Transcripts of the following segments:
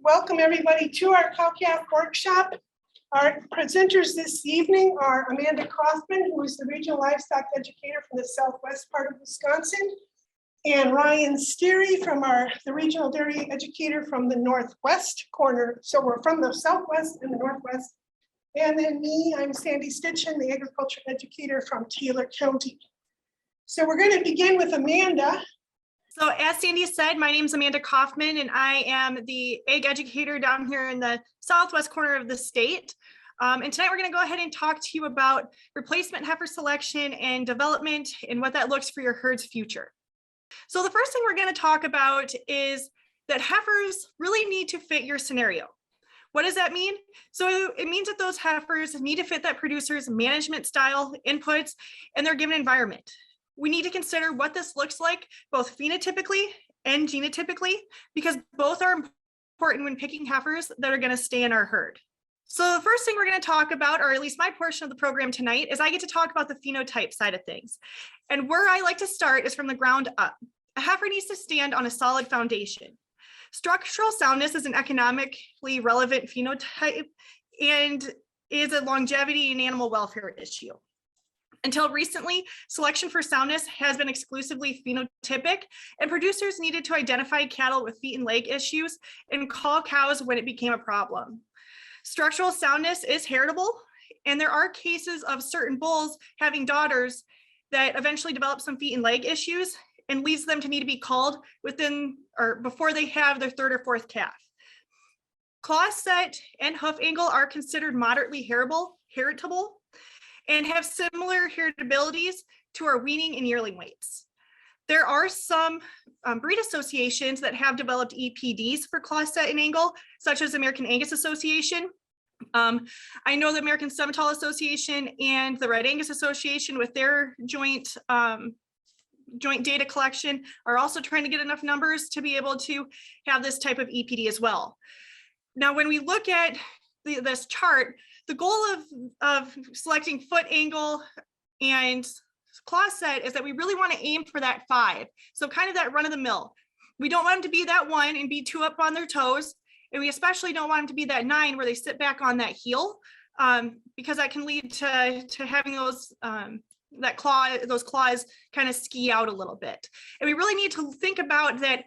Welcome everybody to our cow-calf workshop. Our presenters this evening are Amanda Cauffman, who is the regional livestock educator from the southwest part of Wisconsin, and Ryan Sterry from the regional dairy educator from the northwest corner. So we're from the southwest and the northwest. And then me, I'm Sandy Stitchen, the agriculture educator from Taylor County. So we're going to begin with Amanda. So as Sandy said, my name is Amanda Cauffman, and I am the ag educator down here in the southwest corner of the state. And tonight we're going to go ahead and talk to you about replacement heifer selection and development and what that looks for your herd's future. So the first thing we're going to talk about is that heifers really need to fit your scenario. What does that mean? So it means that those heifers need to fit that producer's management style, inputs, and their given environment. We need to consider what this looks like, both phenotypically and genotypically, because both are important when picking heifers that are going to stay in our herd. So the first thing we're going to talk about, or at least my portion of the program tonight, is I get to talk about the phenotype side of things. And where I like to start is from the ground up. A heifer needs to stand on a solid foundation. Structural soundness is an economically relevant phenotype and is a longevity and animal welfare issue. Until recently, selection for soundness has been exclusively phenotypic, and producers needed to identify cattle with feet and leg issues and call cows when it became a problem. Structural soundness is heritable, and there are cases of certain bulls having daughters that eventually develop some feet and leg issues and leads them to need to be called within or before they have their third or fourth calf. Claw set and hoof angle are considered moderately heritable, and have similar heritabilities to our weaning and yearling weights. There are some breed associations that have developed EPDs for claw set and angle, such as American Angus Association. I know the American Simmental Association and the Red Angus Association with their joint data collection are also trying to get enough numbers to be able to have this type of EPD as well. Now, when we look at this chart, the goal of selecting foot angle and claw set is that we really want to aim for that 5. So kind of that run of the mill. We don't want them to be that 1 and be too up on their toes. And we especially don't want them to be that 9 where they sit back on that heel, because that can lead to having those claws kind of ski out a little bit. And we really need to think about that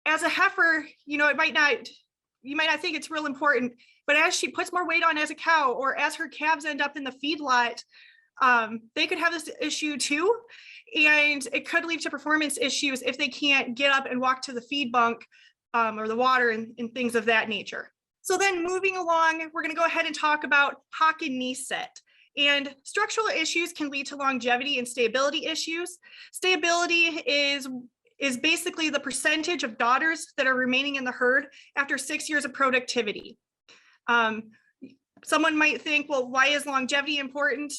as a heifer, you might not think it's real important, but as she puts more weight on as a cow, or as her calves end up in the feedlot, they could have this issue too. And it could lead to performance issues if they can't get up and walk to the feed bunk or the water and things of that nature. So then moving along, we're going to go ahead and talk about hock and Kneeset. And structural issues can lead to longevity and stability issues. Stability is basically the percentage of daughters that are remaining in the herd after 6 years of productivity. Someone might think, well, why is longevity important?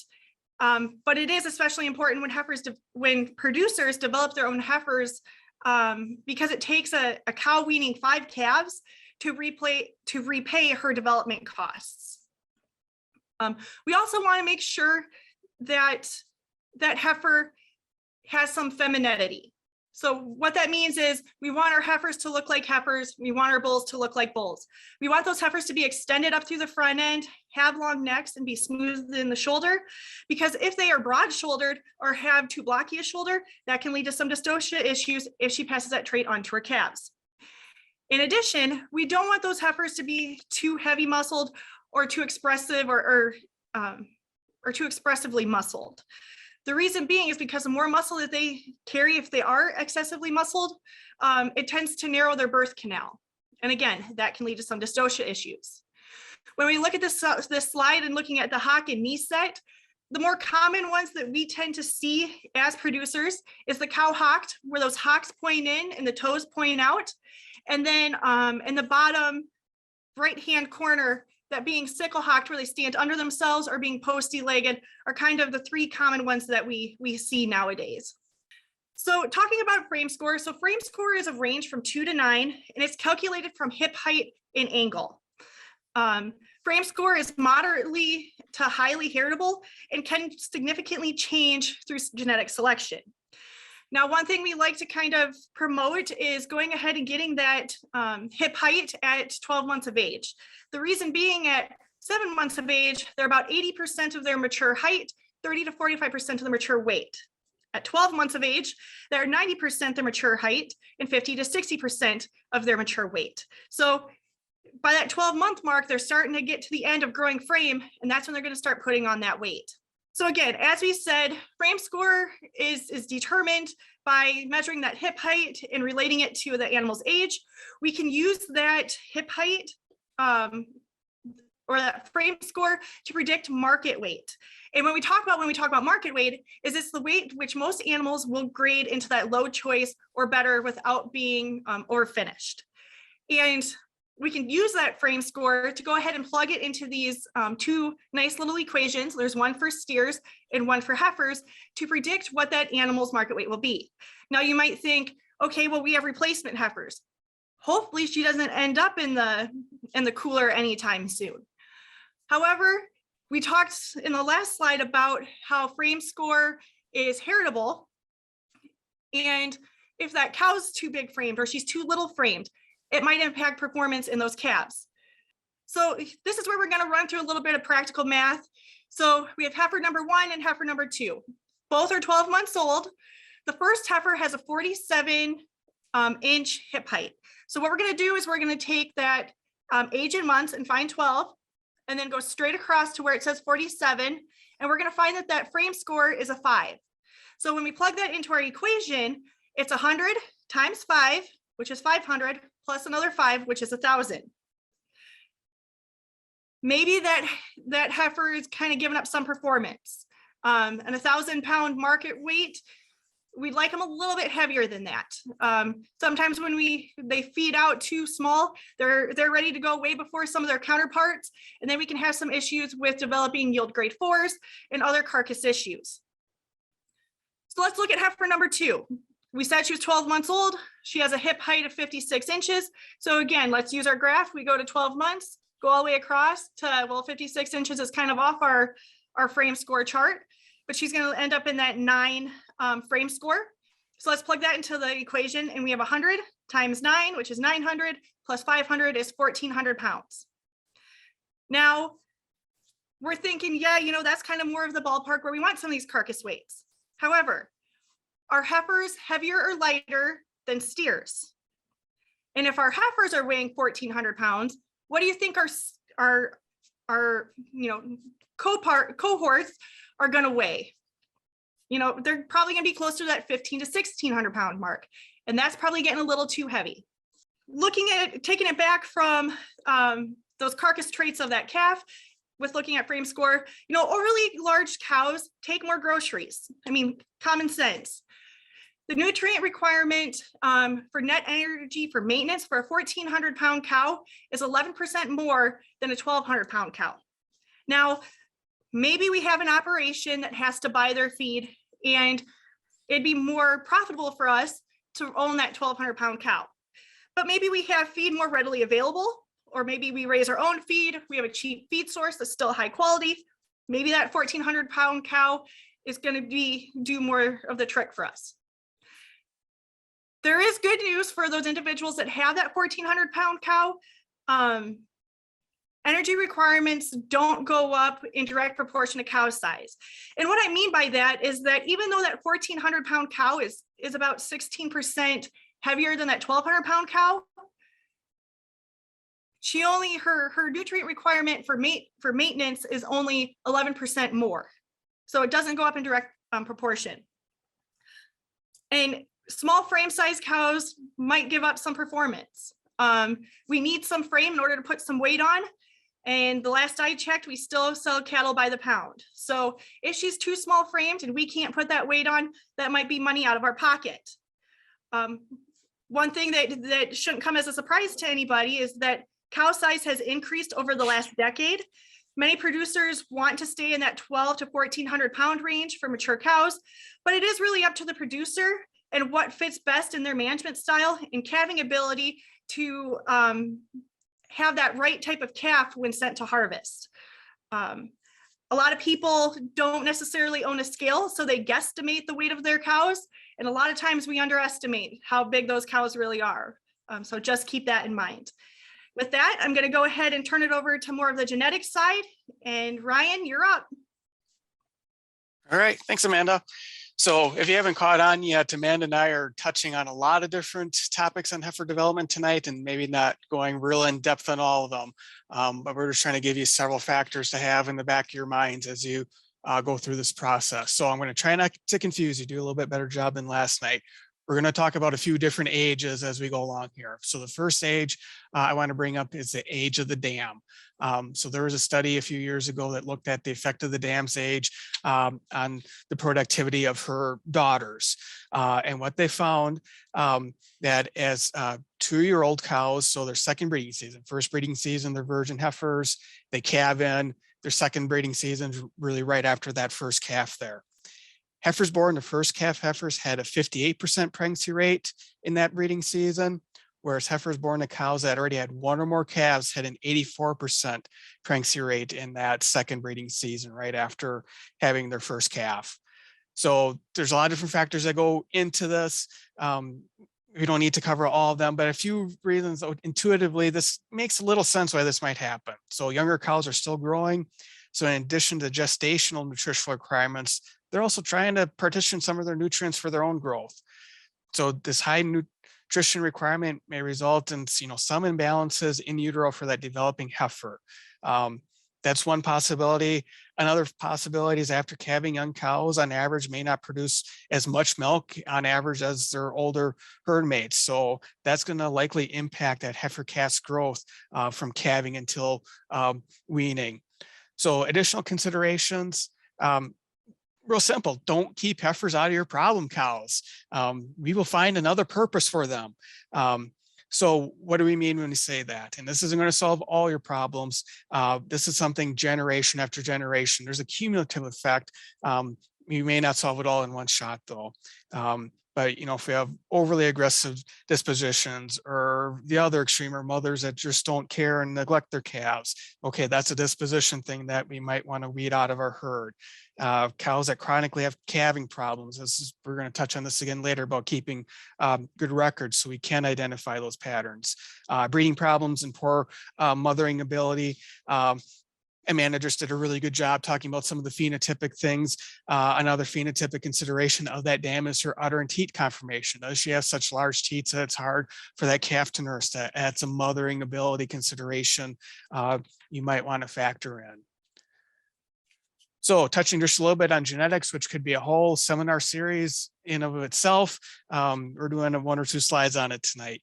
But it is especially important when producers develop their own heifers, because it takes a cow weaning 5 calves to repay her development costs. We also want to make sure that heifer has some femininity. So what that means is we want our heifers to look like heifers. We want our bulls to look like bulls. We want those heifers to be extended up through the front end, have long necks, and be smooth in the shoulder. Because if they are broad shouldered or have too blocky a shoulder, that can lead to some dystocia issues if she passes that trait on to her calves. In addition, we don't want those heifers to be too heavy muscled or too expressive or too expressively muscled. The reason being is because the more muscle that they carry, if they are excessively muscled, it tends to narrow their birth canal. And again, that can lead to some dystocia issues. When we look at this slide and looking at the hock and Kneeset, the more common ones that we tend to see as producers is the cow hocked, where those hocks point in and the toes point out. And then in the bottom right-hand corner, that being sickle hocked, where they stand under themselves, or being posty legged, are kind of the 3 common ones that we see nowadays. So talking about frame score, so frame score is a range from 2 to 9, and it's calculated from hip height and angle. Frame score is moderately to highly heritable and can significantly change through genetic selection. Now, one thing we like to kind of promote is going ahead and getting that hip height at 12 months of age. The reason being, at 7 months of age, they're about 80% of their mature height, 30 to 45% of the mature weight. At 12 months of age, they're 90% their mature height and 50 to 60% of their mature weight. So by that 12-month mark, they're starting to get to the end of growing frame, and that's when they're going to start putting on that weight. So again, as we said, frame score is determined by measuring that hip height and relating it to the animal's age. We can use that hip height or that frame score to predict market weight. And when we talk about market weight, is it's the weight which most animals will grade into that low choice or better without being overfinished. And we can use that frame score to go ahead and plug it into these two nice little equations. There's one for steers and one for heifers to predict what that animal's market weight will be. Now you might think, okay, well, we have replacement heifers. Hopefully she doesn't end up in the cooler anytime soon. However, we talked in the last slide about how frame score is heritable. And if that cow's too big framed or she's too little framed, it might impact performance in those calves. So this is where we're going to run through a little bit of practical math. So we have heifer number 1 and heifer number 2. Both are 12 months old. The first heifer has a 47 inch hip height. So what we're going to do is we're going to take that age in months and find 12, and then go straight across to where it says 47. And we're going to find that that frame score is a 5. So when we plug that into our equation, it's 100 times 5, which is 500, plus another 5, which is 1,000. Maybe that heifer is kind of giving up some performance. And 1,000-pound market weight, we'd like them a little bit heavier than that. Sometimes when they feed out too small, they're ready to go way before some of their counterparts, and then we can have some issues with developing yield grade 4s and other carcass issues. So let's look at heifer number 2. We said she was 12 months old. She has a hip height of 56 inches. So again, let's use our graph. We go to 12 months, go all the way across to, well, 56 inches is kind of off our frame score chart, but she's going to end up in that 9 frame score. So let's plug that into the equation, and we have 100 times 9, which is 900, plus 500 is 1,400 pounds. Now, we're thinking, yeah, you know, that's kind of more of the ballpark where we want some of these carcass weights. However, are heifers heavier or lighter than steers? And if our heifers are weighing 1,400 pounds, what do you think our cohorts are going to weigh? You know, they're probably going to be closer to that 1,500 to 1,600 pound mark, and that's probably getting a little too heavy. Looking at taking it back from those carcass traits of that calf, with looking at frame score, you know, overly large cows take more groceries. I mean, common sense. The nutrient requirement for net energy for maintenance for a 1,400 pound cow is 11% more than a 1,200 pound cow. Now, maybe we have an operation that has to buy their feed, and it'd be more profitable for us to own that 1,200 pound cow. But maybe we have feed more readily available, or maybe we raise our own feed. We have a cheap feed source that's still high quality. Maybe that 1,400 pound cow is going to do more of the trick for us. There is good news for those individuals that have that 1,400 pound cow. Energy requirements don't go up in direct proportion to cow size. And what I mean by that is that even though that 1,400 pound cow is about 16% heavier than that 1,200 pound cow, her nutrient requirement for maintenance is only 11% more. So it doesn't go up in direct proportion. And small frame size cows might give up some performance. We need some frame in order to put some weight on. And the last I checked, we still sell cattle by the pound. So if she's too small framed and we can't put that weight on, that might be money out of our pocket. One thing that shouldn't come as a surprise to anybody is that cow size has increased over the last decade. Many producers want to stay in that 1,200 to 1,400 pound range for mature cows, but it is really up to the producer and what fits best in their management style and calving ability to have that right type of calf when sent to harvest. A lot of people don't necessarily own a scale, so they guesstimate the weight of their cows, And a lot of times we underestimate how big those cows really are. So just keep that in mind. With that, I'm going to go ahead and turn it over to more of the genetics side. And Ryan, you're up. All right, thanks, Amanda. So if you haven't caught on yet, Amanda and I are touching on a lot of different topics on heifer development tonight, and maybe not going real in depth on all of them. But we're just trying to give you several factors to have in the back of your minds as you go through this process. So I'm going to try not to confuse you, do a little bit better job than last night. We're going to talk about a few different ages as we go along here. So the first age I want to bring up is the age of the dam. So there was a study a few years ago that looked at the effect of the dam's age on the productivity of her daughters. And what they found that as 2-year-old cows, so their second breeding season, first breeding season, they're virgin heifers, they calve in, their second breeding season is really right after that first calf there. Heifers born to first calf heifers had a 58% pregnancy rate in that breeding season, whereas heifers born to cows that already had 1 or more calves had an 84% pregnancy rate in that second breeding season, right after having their first calf. So there's a lot of different factors that go into this. We don't need to cover all of them, but a few reasons intuitively, this makes a little sense why this might happen. So younger cows are still growing. So in addition to gestational nutritional requirements, they're also trying to partition some of their nutrients for their own growth. So this high nutrition requirement may result in some imbalances in utero for that developing heifer. That's one possibility. Another possibility is after calving, young cows on average may not produce as much milk on average as their older herd mates. So that's going to likely impact that heifer calf's growth from calving until weaning. So additional considerations, real simple, don't keep heifers out of your problem cows. We will find another purpose for them. So what do we mean when we say that? And this isn't going to solve all your problems. This is something generation after generation. There's a cumulative effect. You may not solve it all in one shot though. But if we have overly aggressive dispositions, or the other extreme are mothers that just don't care and neglect their calves, okay, that's a disposition thing that we might want to weed out of our herd. Cows that chronically have calving problems, we're going to touch on this again later about keeping good records so we can identify those patterns. Breeding problems and poor mothering ability. Amanda just did a really good job talking about some of the phenotypic things. Another phenotypic consideration of that dam is her udder and teat conformation. Does she have such large teats that it's hard for that calf to nurse? That adds a mothering ability consideration you might want to factor in. So touching just a little bit on genetics, which could be a whole seminar series in of itself. We're doing 1 or 2 slides on it tonight.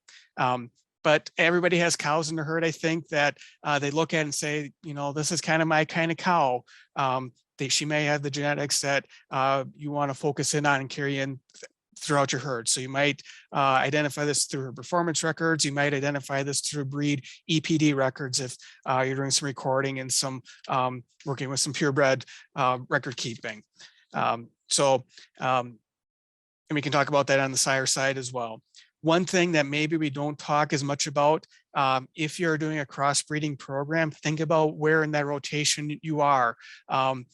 But everybody has cows in the herd, I think, that they look at and say, this is kind of my kind of cow. She may have the genetics that you want to focus in on and carry in throughout your herd. So you might identify this through her performance records. You might identify this through breed EPD records if you're doing some recording and some working with some purebred record keeping. And we can talk about that on the sire side as well. One thing that maybe we don't talk as much about, if you're doing a crossbreeding program, think about where in that rotation you are,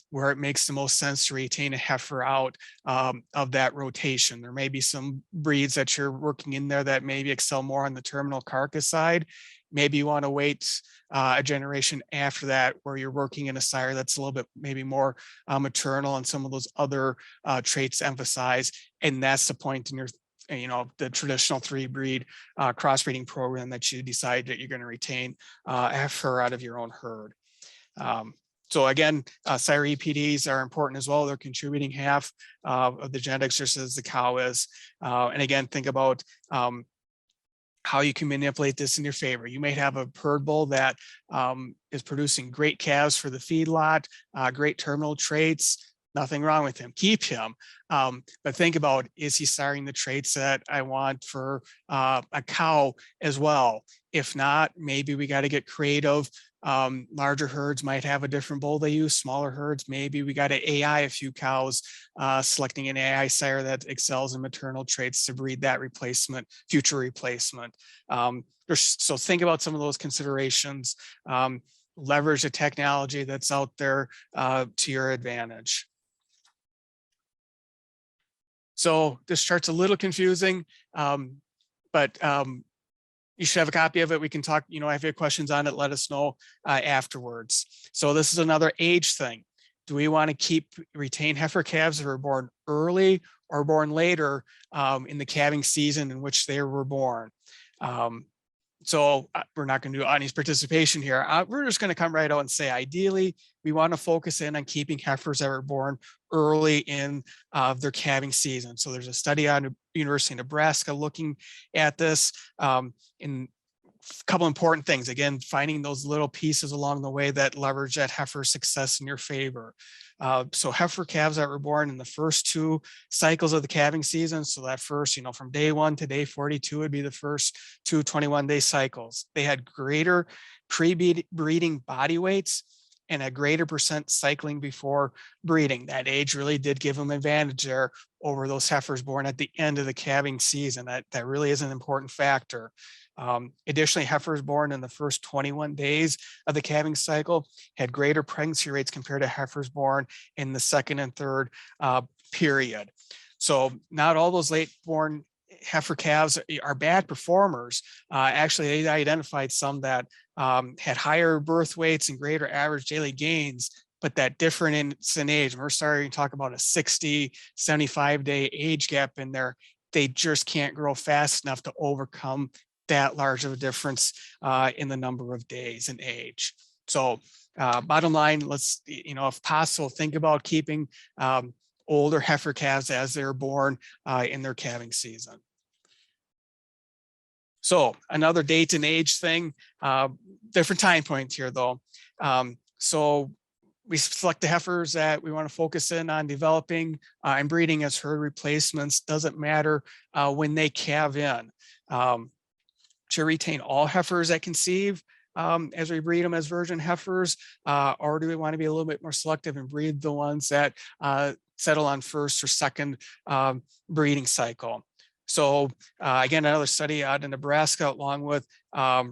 where it makes the most sense to retain a heifer out of that rotation. There may be some breeds that you're working in there that maybe excel more on the terminal carcass side. Maybe you want to wait a generation after that where you're working in a sire that's a little bit maybe more maternal and some of those other traits emphasized. And that's the point in your the traditional 3-breed crossbreeding program that you decide that you're going to retain a heifer out of your own herd. So again, sire EPDs are important as well. They're contributing half of the genetics just as the cow is. And again, think about how you can manipulate this in your favor. You may have a herd bull that is producing great calves for the feedlot, great terminal traits. Nothing wrong with him, keep him. But think about, is he siring the traits that I want for a cow as well? If not, maybe we got to get creative. Larger herds might have a different bull they use. Smaller herds, maybe we got to AI a few cows, selecting an AI sire that excels in maternal traits to breed that replacement, future replacement. So think about some of those considerations. Leverage the technology that's out there to your advantage. So this chart's a little confusing, but you should have a copy of it. We can talk, if you have questions on it, let us know afterwards. So this is another age thing. Do we want to retain heifer calves that were born early or born later in the calving season in which they were born? So we're not going to do audience participation here. We're just going to come right out and say, ideally, we want to focus in on keeping heifers that were born early in their calving season. So there's a study out of University of Nebraska looking at this in a couple important things. Again, finding those little pieces along the way that leverage that heifer success in your favor. So heifer calves that were born in the first 2 cycles of the calving season. So that first, from day 1 to day 42 would be the first 2 21-day cycles. They had greater pre-breeding body weights and a greater percent cycling before breeding. That age really did give them advantage there over those heifers born at the end of the calving season. That really is an important factor. Additionally, heifers born in the first 21 days of the calving cycle had greater pregnancy rates compared to heifers born in the second and third period. So not all those late born heifer calves are bad performers. Actually, they identified some that had higher birth weights and greater average daily gains, but that difference in age. We're starting to talk about a 60, 75-day age gap in there. They just can't grow fast enough to overcome that large of a difference in the number of days and age. So bottom line, let's, if possible, think about keeping older heifer calves as they're born in their calving season. So another date and age thing, different time point here though. So we select the heifers that we want to focus in on developing and breeding as herd replacements. Doesn't matter when they calve in. To retain all heifers that conceive as we breed them as virgin heifers, or do we want to be a little bit more selective and breed the ones that settle on first or second breeding cycle? So again, another study out in Nebraska, along with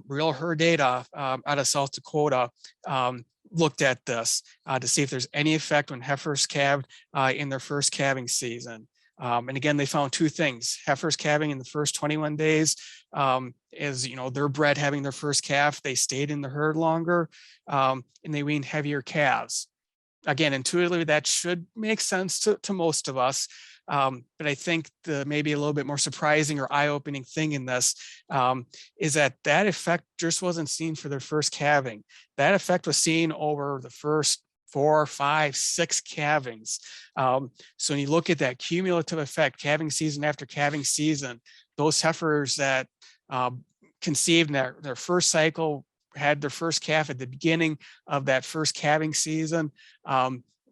real herd data out of South Dakota, looked at this to see if there's any effect when heifers calved in their first calving season. And again, they found 2 things. Heifers calving in the first 21 days is, they're bred having their first calf. They stayed in the herd longer and they weaned heavier calves. Again, intuitively, that should make sense to most of us. But I think the maybe a little bit more surprising or eye-opening thing in this is that effect just wasn't seen for their first calving. That effect was seen over the first 4, 5, 6 calvings. So when you look at that cumulative effect, calving season after calving season, those heifers that conceived in their first cycle, had their first calf at the beginning of that first calving season,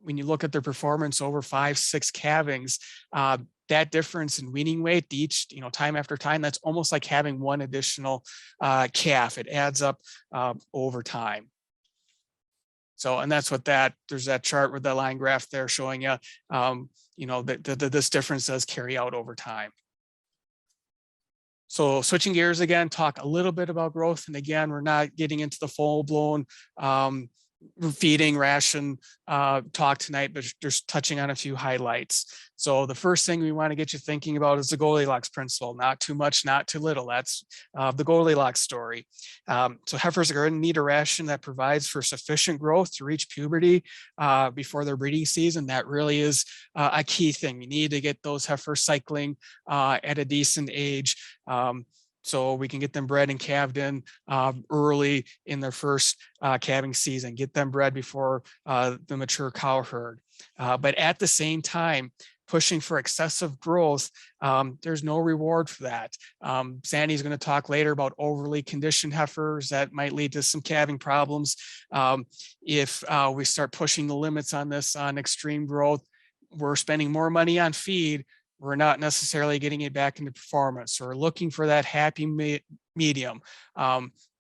when you look at their performance over 5, 6 calvings, that difference in weaning weight each, time after time, that's almost like having one additional calf. It adds up over time. So, and that's what there's that chart with the line graph there showing you, that this difference does carry out over time. So switching gears again, talk a little bit about growth. And again, we're not getting into the full blown feeding ration talk tonight, but just touching on a few highlights. So the first thing we want to get you thinking about is the Goldilocks principle. Not too much, not too little. That's the Goldilocks story. So heifers are going to need a ration that provides for sufficient growth to reach puberty before their breeding season. That really is a key thing. You need to get those heifers cycling at a decent age. So we can get them bred and calved in early in their first calving season, get them bred before the mature cow herd. But at the same time, pushing for excessive growth, there's no reward for that. Sandy's going to talk later about overly conditioned heifers that might lead to some calving problems. If we start pushing the limits on this on extreme growth, we're spending more money on feed. We're not necessarily getting it back into performance. So we're looking for that happy medium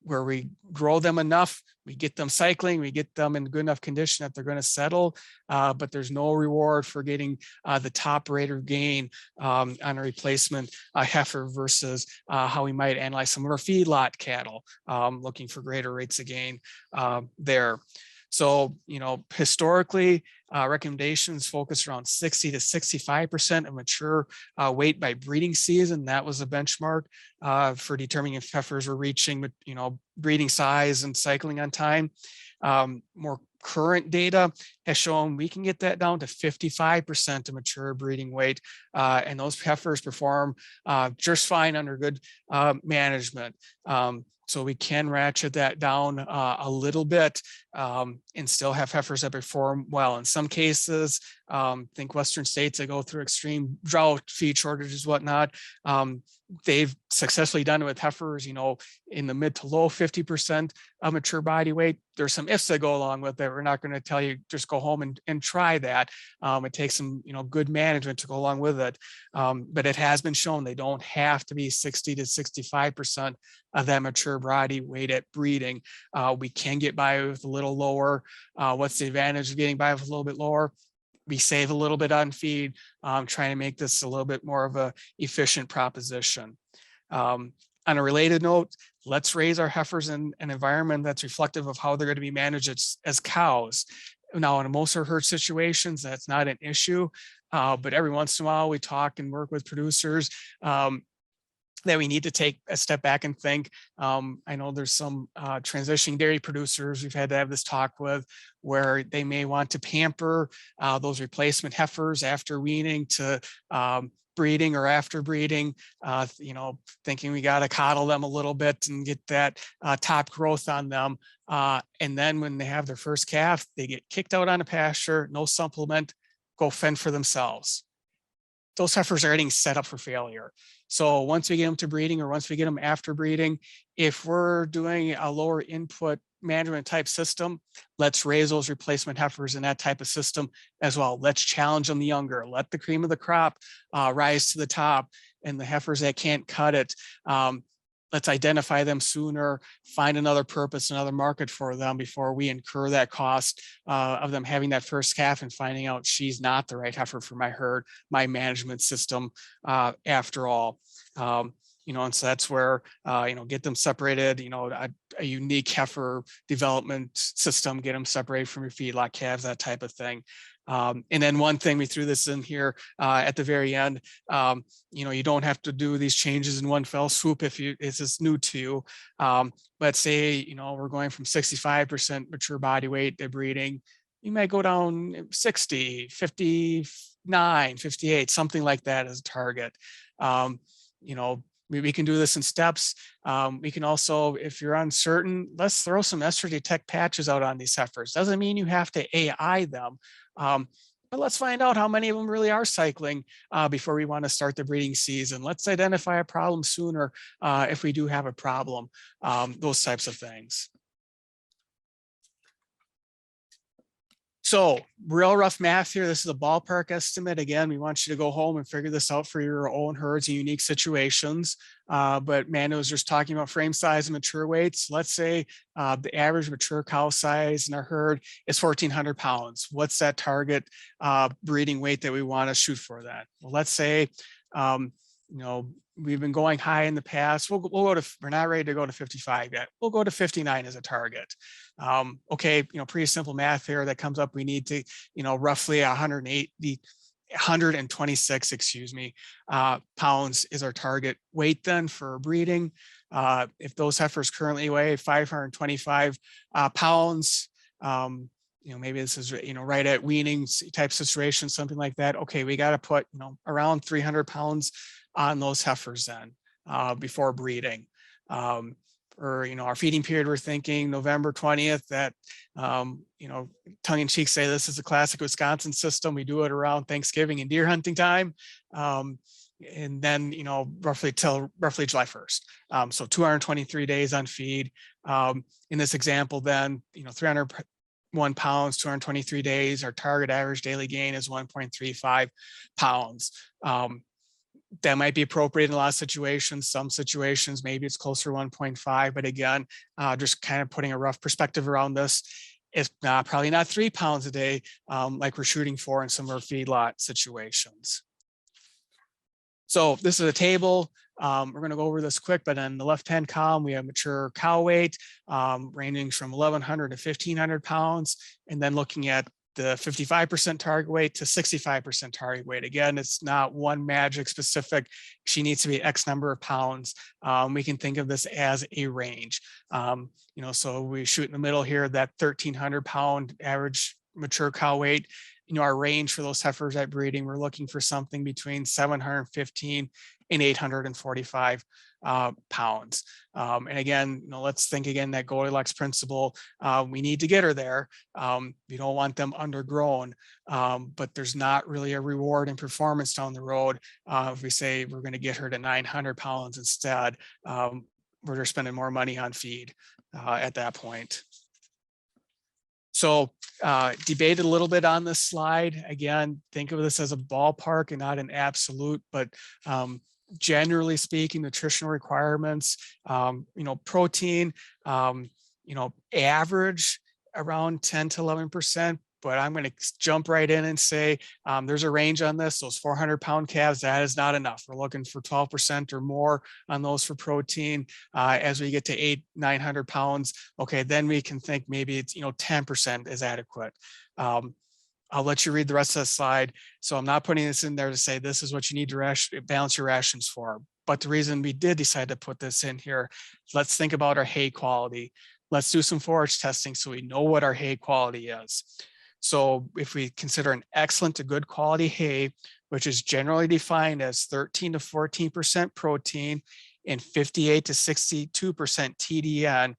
where we grow them enough, we get them cycling, we get them in good enough condition that they're going to settle, but there's no reward for getting the top rate of gain on a replacement heifer versus how we might analyze some of our feedlot cattle, looking for greater rates of gain there. So, historically, recommendations focus around 60 to 65% of mature weight by breeding season. That was a benchmark for determining if heifers were reaching, breeding size and cycling on time. More current data has shown we can get that down to 55% of mature breeding weight, and those heifers perform just fine under good management. So we can ratchet that down a little bit and still have heifers that perform well. In some cases, think Western states that go through extreme drought, feed shortages, whatnot. They've successfully done it with heifers, in the mid to low 50% of mature body weight. There's some ifs that go along with it. We're not going to tell you just go home and try that. It takes some, good management to go along with it. But it has been shown they don't have to be 60 to 65% of that mature body weight at breeding. We can get by with a little lower. What's the advantage of getting by with a little bit lower? We save a little bit on feed, trying to make this a little bit more of a efficient proposition. On a related note, let's raise our heifers in an environment that's reflective of how they're going to be managed as cows. Now, in most of herd situations, that's not an issue, but every once in a while we talk and work with producers that we need to take a step back and think. I know there's some transitioning dairy producers we've had to have this talk with, where they may want to pamper those replacement heifers after weaning to breeding or after breeding, thinking we got to coddle them a little bit and get that top growth on them. And then when they have their first calf, they get kicked out on a pasture, no supplement, go fend for themselves. Those heifers are getting set up for failure. So once we get them to breeding, or once we get them after breeding, if we're doing a lower input management type system, let's raise those replacement heifers in that type of system as well. Let's challenge them younger. Let the cream of the crop rise to the top, and the heifers that can't cut it, let's identify them sooner, find another purpose, another market for them before we incur that cost of them having that first calf and finding out she's not the right heifer for my herd, my management system after all. And so that's where, get them separated, a unique heifer development system, get them separated from your feedlot calves, that type of thing. And then one thing, we threw this in here at the very end, you don't have to do these changes in one fell swoop if it's new to you. Let's say, we're going from 65% mature body weight to breeding. You might go down 60, 59, 58, something like that as a target. We can do this in steps. We can also, if you're uncertain, let's throw some estrus detect patches out on these heifers. Doesn't mean you have to AI them, but let's find out how many of them really are cycling before we want to start the breeding season. Let's identify a problem sooner if we do have a problem, those types of things. So real rough math here. This is a ballpark estimate. Again, we want you to go home and figure this out for your own herds and unique situations. But Mando was just talking about frame size and mature weights. Let's say the average mature cow size in our herd is 1,400 pounds. What's that target breeding weight that we want to shoot for that? Well, let's say, we've been going high in the past. We'll go to, we're not ready to go to 55 yet. We'll go to 59 as a target. Okay, pretty simple math here that comes up. We need to, roughly 126, pounds is our target weight then for breeding. If those heifers currently weigh 525 pounds, maybe this is, right at weaning type situation, something like that. Okay, we got to put, around 300 pounds on those heifers then before breeding. Or, our feeding period, we're thinking November 20th, that, tongue in cheek say this is a classic Wisconsin system. We do it around Thanksgiving and deer hunting time. And then, roughly till roughly July 1st. So 223 days on feed. In this example, then, 301 pounds, 223 days, our target average daily gain is 1.35 pounds. That might be appropriate in a lot of situations. Some situations, maybe it's closer to 1.5, but again, just kind of putting a rough perspective around this. It's probably not 3 pounds a day like we're shooting for in some of our feedlot situations. So this is a table We're going to go over this quick, but on the left-hand column, we have mature cow weight ranging from 1,100 to 1,500 pounds. And then looking at the 55% target weight to 65% target weight. Again, it's not one magic specific. She needs to be X number of pounds. We can think of this as a range. So we shoot in the middle here, that 1,300 pound average mature cow weight. Our range for those heifers at breeding, we're looking for something between 715 and 845 pounds. And again, let's think again that Goldilocks principle. We need to get her there. We don't want them undergrown, but there's not really a reward in performance down the road. If we say we're going to get her to 900 pounds instead, we're spending more money on feed at that point. So debated a little bit on this slide. Again, think of this as a ballpark and not an absolute, but generally speaking, nutritional requirements, protein, average around 10 to 11%, but I'm going to jump right in and say there's a range on this. Those 400-pound calves, that is not enough. We're looking for 12% or more on those for protein. As we get to 900 pounds, okay, then we can think maybe it's 10% is adequate. I'll let you read the rest of the slide. So I'm not putting this in there to say this is what you need to balance your rations for. But the reason we did decide to put this in here, let's think about our hay quality. Let's do some forage testing so we know what our hay quality is. So if we consider an excellent to good quality hay, which is generally defined as 13 to 14% protein and 58 to 62% TDN,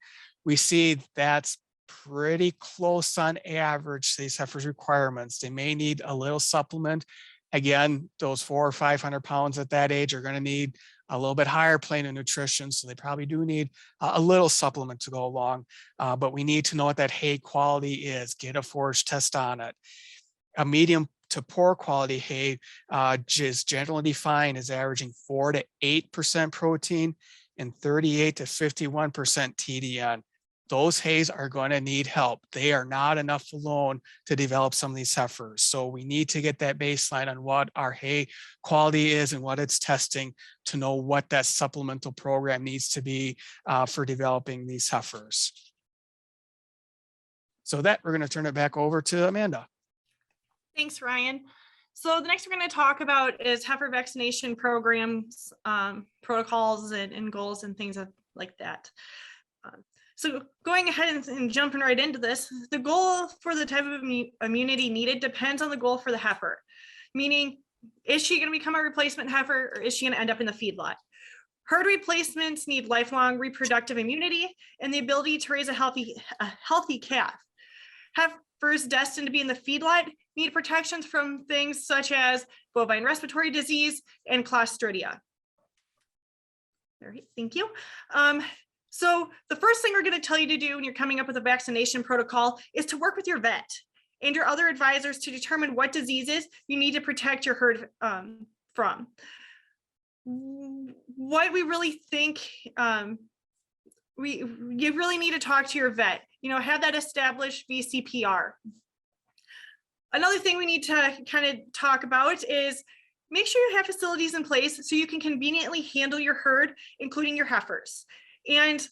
we see that's pretty close on average to these heifers' requirements. They may need a little supplement. Again, those 400 or 500 pounds at that age are going to need a little bit higher plane of nutrition. So they probably do need a little supplement to go along, but we need to know what that hay quality is, get a forage test on it. A medium to poor quality hay is generally defined as averaging 4 to 8% protein and 38 to 51% TDN. Those hays are going to need help. They are not enough alone to develop some of these heifers. So we need to get that baseline on what our hay quality is and what it's testing to know what that supplemental program needs to be for developing these heifers. So that we're going to turn it back over to Amanda. Thanks, Ryan. So the next we're going to talk about is heifer vaccination programs, protocols, and goals and things like that. So going ahead and jumping right into this, the goal for the type of immunity needed depends on the goal for the heifer. Meaning, is she going to become a replacement heifer or is she going to end up in the feedlot? Herd replacements need lifelong reproductive immunity and the ability to raise a healthy calf. Heifers destined to be in the feedlot need protections from things such as bovine respiratory disease and Clostridia. All right, thank you. So the first thing we're going to tell you to do when you're coming up with a vaccination protocol is to work with your vet and your other advisors to determine what diseases you need to protect your herd from. What we really think, you really need to talk to your vet, have that established VCPR. Another thing we need to kind of talk about is make sure you have facilities in place so you can conveniently handle your herd, including your heifers. And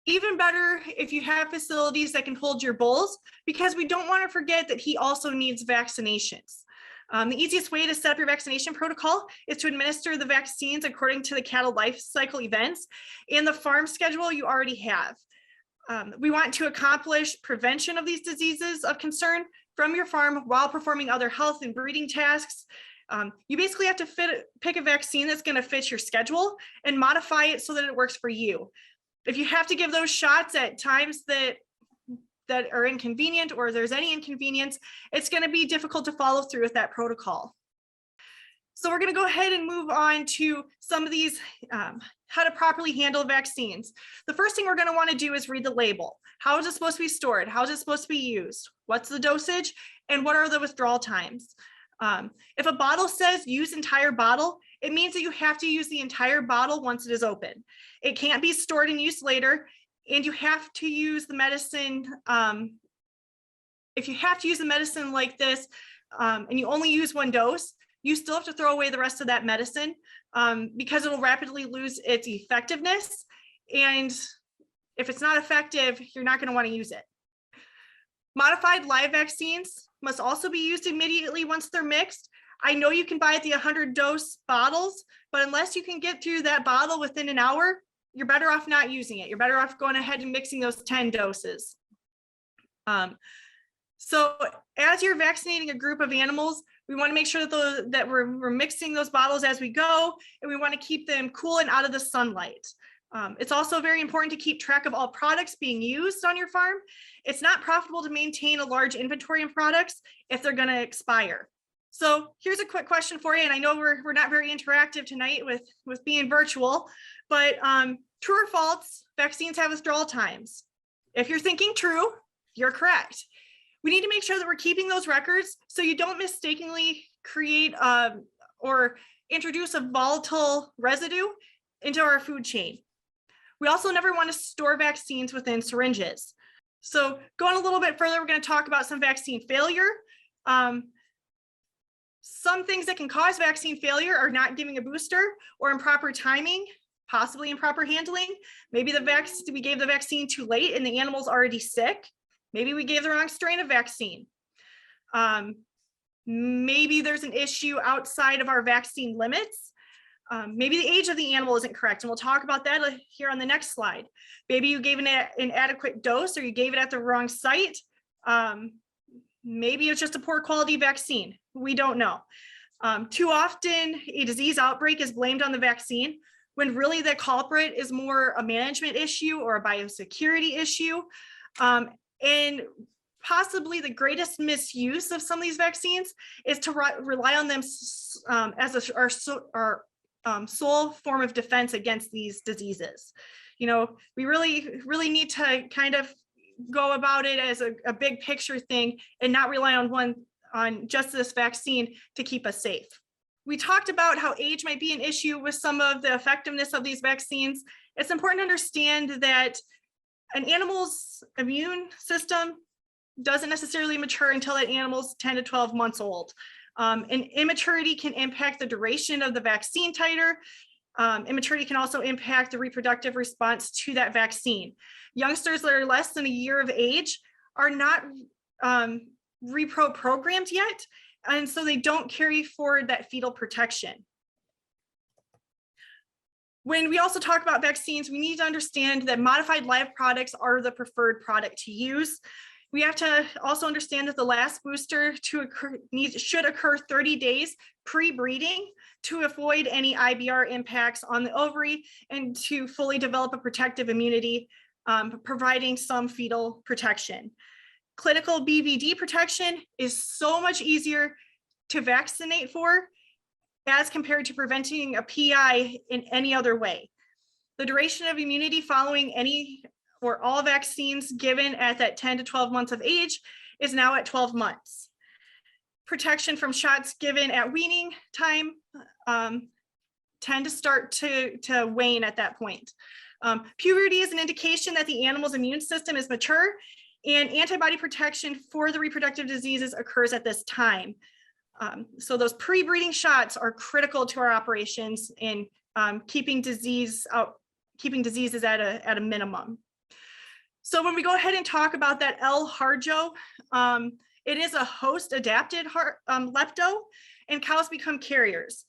even better if you have facilities that can hold your bulls, because we don't want to forget that he also needs vaccinations. The easiest way to set up your vaccination protocol is to administer the vaccines according to the cattle life cycle events and the farm schedule you already have. We want to accomplish prevention of these diseases of concern from your farm while performing other health and breeding tasks. You basically have to pick a vaccine that's going to fit your schedule and modify it so that it works for you. If you have to give those shots at times that are inconvenient or there's any inconvenience, it's going to be difficult to follow through with that protocol. So we're going to go ahead and move on to some of these, how to properly handle vaccines. The first thing we're going to want to do is read the label. How is it supposed to be stored? How is it supposed to be used? What's the dosage? And what are the withdrawal times? If a bottle says use entire bottle, it means that you have to use the entire bottle once it is open. It can't be stored and used later, and you have to use the medicine. If you have to use the medicine like this, and you only use one dose, you still have to throw away the rest of that medicine because it'll rapidly lose its effectiveness. And if it's not effective, you're not going to want to use it. Modified live vaccines must also be used immediately once they're mixed. I know you can buy the 100-dose bottles, but unless you can get through that bottle within an hour, you're better off not using it. You're better off going ahead and mixing those 10 doses. So as you're vaccinating a group of animals, we want to make sure that we're mixing those bottles as we go, and we want to keep them cool and out of the sunlight. It's also very important to keep track of all products being used on your farm. It's not profitable to maintain a large inventory of products if they're going to expire. So here's a quick question for you, and I know we're not very interactive tonight with being virtual, but true or false, vaccines have withdrawal times. If you're thinking true, you're correct. We need to make sure that we're keeping those records so you don't mistakenly create or introduce a volatile residue into our food chain. We also never want to store vaccines within syringes. So going a little bit further, we're going to talk about some vaccine failure. Some things that can cause vaccine failure are not giving a booster or improper timing, possibly improper handling. Maybe we gave the vaccine too late and the animal's already sick. Maybe we gave the wrong strain of vaccine. Maybe there's an issue outside of our vaccine limits. Maybe the age of the animal isn't correct, and we'll talk about that here on the next slide. Maybe you gave an inadequate dose, or you gave it at the wrong site. Maybe it's just a poor quality vaccine. We don't know. Too often, a disease outbreak is blamed on the vaccine, when really the culprit is more a management issue or a biosecurity issue. And possibly the greatest misuse of some of these vaccines is to rely on them as our sole form of defense against these diseases. You know, we really need to kind of go about it as a big picture thing and not rely on just this vaccine to keep us safe. We talked about how age might be an issue with some of the effectiveness of these vaccines. It's important to understand that an animal's immune system doesn't necessarily mature until that animal's 10 to 12 months old. And immaturity can impact the duration of the vaccine titer. Immaturity can also impact the reproductive response to that vaccine. Youngsters that are less than a year of age are not repro programmed yet, and so they don't carry forward that fetal protection. When we also talk about vaccines, we need to understand that modified live products are the preferred product to use. We have to also understand that the last booster should occur 30 days pre-breeding to avoid any IBR impacts on the ovary and to fully develop a protective immunity, providing some fetal protection. Clinical BVD protection is so much easier to vaccinate for as compared to preventing a PI in any other way. The duration of immunity following any or all vaccines given at that 10 to 12 months of age is now at 12 months. Protection from shots given at weaning time tend to start to wane at that point. Puberty is an indication that the animal's immune system is mature, and antibody protection for the reproductive diseases occurs at this time. So those pre-breeding shots are critical to our operations in keeping diseases at a minimum. So when we go ahead and talk about that L. harjo, it is a host adapted lepto, and cows become carriers.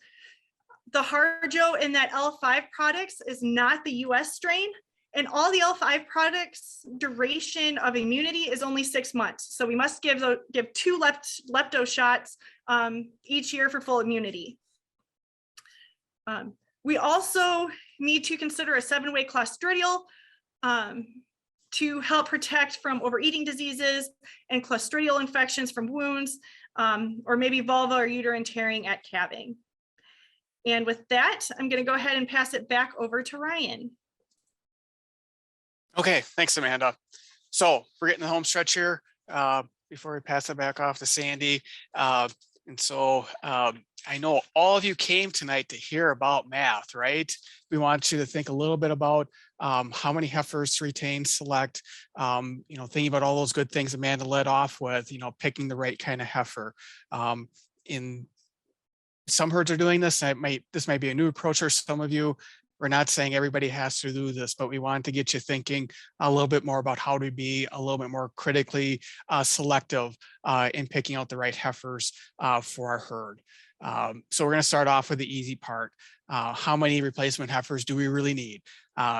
The harjo in that L5 products is not the US strain, and all the L5 products duration of immunity is only 6 months. So we must give 2 lepto shots each year for full immunity. We also need to consider a 7-way clostridial to help protect from overeating diseases and clostridial infections from wounds, or maybe vulva or uterine tearing at calving. And with that, I'm going to go ahead and pass it back over to Ryan. Okay, thanks, Amanda. So we're getting the home stretch here before we pass it back off to Sandy. And so I know all of you came tonight to hear about math, right? We want you to think a little bit about how many heifers to retain, select, thinking about all those good things Amanda led off with, picking the right kind of heifer. In some herds are doing this. This might be a new approach for some of you. We're not saying everybody has to do this, but we want to get you thinking a little bit more about how to be a little bit more critically selective in picking out the right heifers for our herd. So we're going to start off with the easy part. How many replacement heifers do we really need?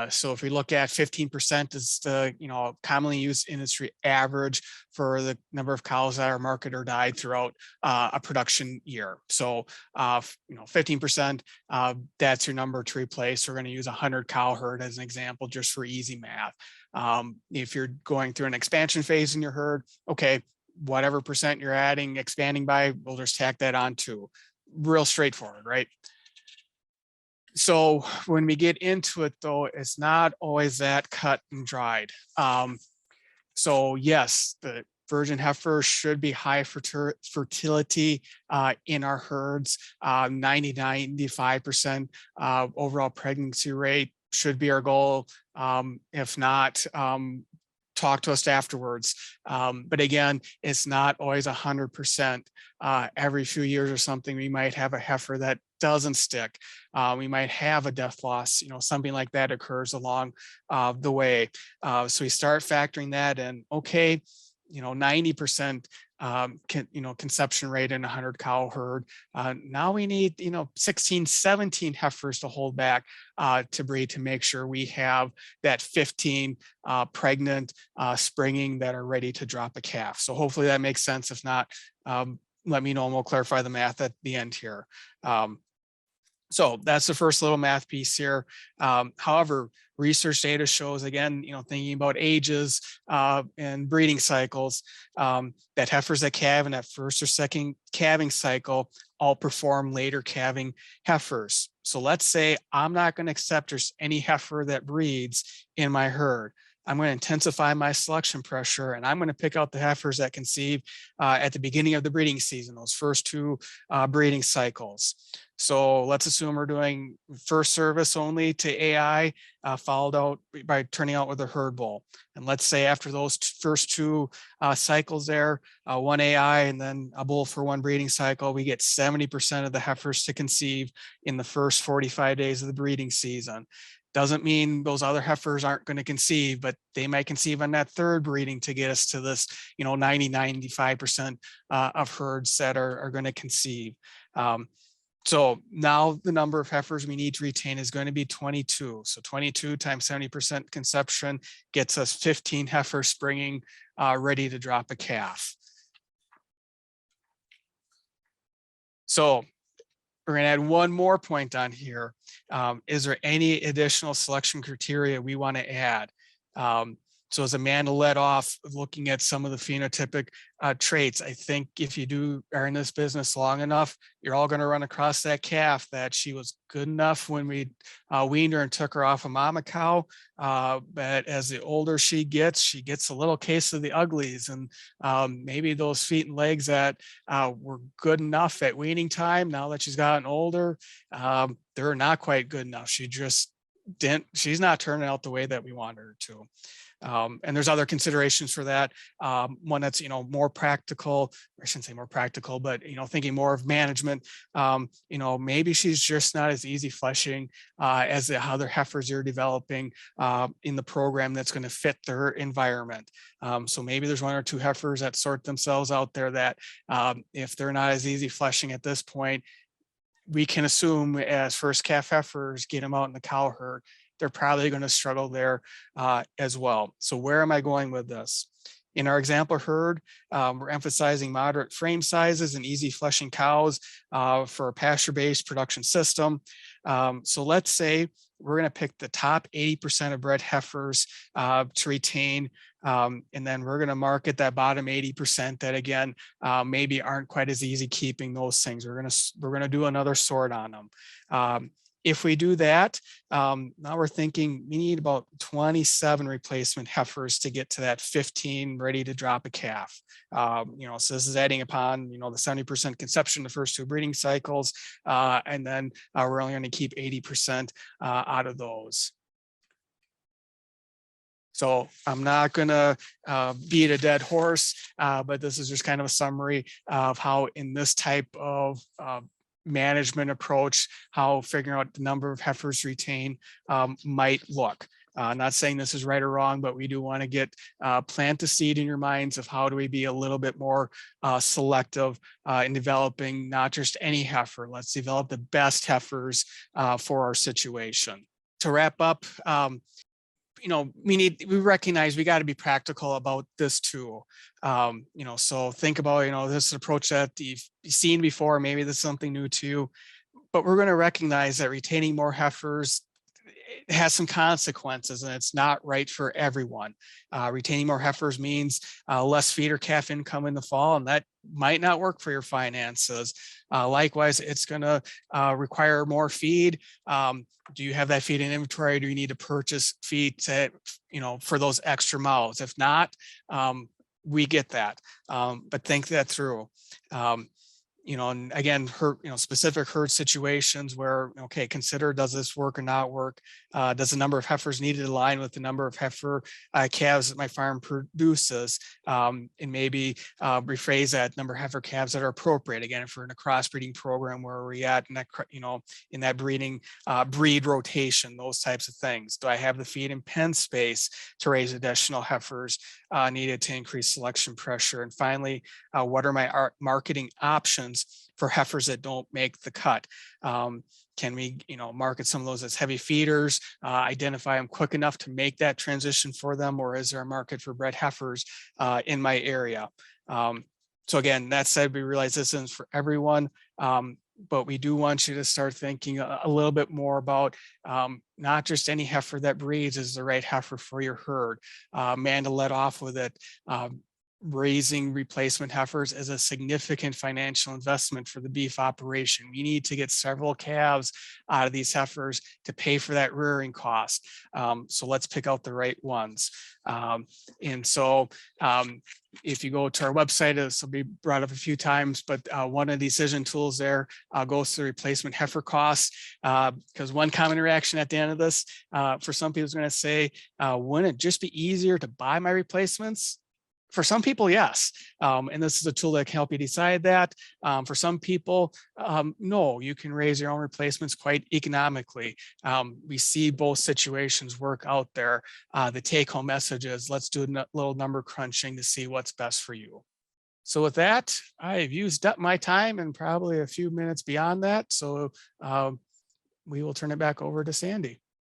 So if we look at 15% is the commonly used industry average for the number of cows that are marketed or died throughout a production year. So 15%, that's your number to replace. We're going to use a 100 cow herd as an example, just for easy math. If you're going through an expansion phase in your herd, okay, whatever percent you're adding, expanding by, we'll just tack that on too. Real straightforward, right? So when we get into it though, it's not always that cut and dried. So yes, the virgin heifer should be high fertility in our herds. 90-95% overall pregnancy rate should be our goal. If not, talk to us afterwards. But again, it's not always 100%. Every few years or something, we might have a heifer that doesn't stick. We might have a death loss, something like that occurs along the way. So we start factoring that in. Okay, 90% conception rate in a 100 cow herd. Now we need 16, 17 heifers to hold back to breed, to make sure we have that 15 pregnant springing that are ready to drop a calf. So hopefully that makes sense. If not, let me know and we'll clarify the math at the end here. So that's the first little math piece here. However, research data shows, again, thinking about ages and breeding cycles, that heifers that calve in that first or second calving cycle outperform later calving heifers. So let's say I'm not going to accept there's any heifer that breeds in my herd. I'm going to intensify my selection pressure, and I'm going to pick out the heifers that conceive at the beginning of the breeding season, those first two breeding cycles. So let's assume we're doing first service only to AI, followed out by turning out with a herd bull. And let's say after those first two cycles there, one AI and then a bull for one breeding cycle, we get 70% of the heifers to conceive in the first 45 days of the breeding season. Doesn't mean those other heifers aren't going to conceive, but they might conceive on that third breeding to get us to this, 90-95% of herds that are going to conceive. So now the number of heifers we need to retain is going to be 22. So 22 times 70% conception gets us 15 heifers springing ready to drop a calf. So we're going to add one more point on here. Is there any additional selection criteria we want to add? So as Amanda led off looking at some of the phenotypic traits, I think if you are in this business long enough, you're all going to run across that calf that she was good enough when we weaned her and took her off a mama cow. But as the older she gets a little case of the uglies, and maybe those feet and legs that were good enough at weaning time, now that she's gotten older, they're not quite good enough. She's not turning out the way that we want her to. And there's other considerations for that. One that's, more practical, I shouldn't say more practical, but, thinking more of management, maybe she's just not as easy fleshing as the other heifers you're developing in the program that's going to fit their environment. So maybe there's one or two heifers that sort themselves out there that if they're not as easy fleshing at this point, we can assume as first calf heifers, get them out in the cow herd, they're probably going to struggle there as well. So where am I going with this? In our example herd, we're emphasizing moderate frame sizes and easy fleshing cows for a pasture-based production system. So let's say we're going to pick the top 80% of bred heifers to retain, and then we're going to market that bottom 80% that, again, maybe aren't quite as easy keeping those things. We're going to do another sort on them. If we do that, now we're thinking we need about 27 replacement heifers to get to that 15 ready to drop a calf. So this is adding upon, the 70% conception the first two breeding cycles, and then we're only going to keep 80% out of those. So I'm not going to beat a dead horse, but this is just kind of a summary of how in this type of management approach, how figuring out the number of heifers retained might look. Not saying this is right or wrong, but we do want to get plant the seed in your minds of how do we be a little bit more selective in developing not just any heifer. Let's develop the best heifers for our situation. To wrap up, we recognize we got to be practical about this too. So think about, this approach that you've seen before, maybe this is something new to you, but we're going to recognize that retaining more heifers, it has some consequences and it's not right for everyone. Retaining more heifers means less feed or calf income in the fall, and that might not work for your finances. Likewise, it's going to require more feed. Do you have that feed in inventory? Do you need to purchase feed to, for those extra mouths? If not, we get that, but think that through. And again, specific herd situations where, okay, consider, does this work or not work? Does the number of heifers needed align with the number of heifer calves that my farm produces? And maybe rephrase that, number of heifer calves that are appropriate. Again, if we're in a crossbreeding program, where are we at in that, in that breeding breed rotation, those types of things. Do I have the feed and pen space to raise additional heifers needed to increase selection pressure? And finally, what are my marketing options for heifers that don't make the cut? Can we, market some of those as heavy feeders, identify them quick enough to make that transition for them, or is there a market for bred heifers in my area? So again, that said, we realize this isn't for everyone, but we do want you to start thinking a little bit more about not just any heifer that breeds is the right heifer for your herd. Amanda led off with it. Raising replacement heifers is a significant financial investment for the beef operation. We need to get several calves out of these heifers to pay for that rearing cost. So let's pick out the right ones. If you go to our website, this will be brought up a few times, but one of the decision tools there goes to the replacement heifer costs, because one common reaction at the end of this, for some people is going to say, wouldn't it just be easier to buy my replacements? For some people, yes. And this is a tool that can help you decide that. For some people, no, you can raise your own replacements quite economically. We see both situations work out there. The take-home message is, let's do a little number crunching to see what's best for you. So with that, I've used up my time and probably a few minutes beyond that. So we will turn it back over to Sandy.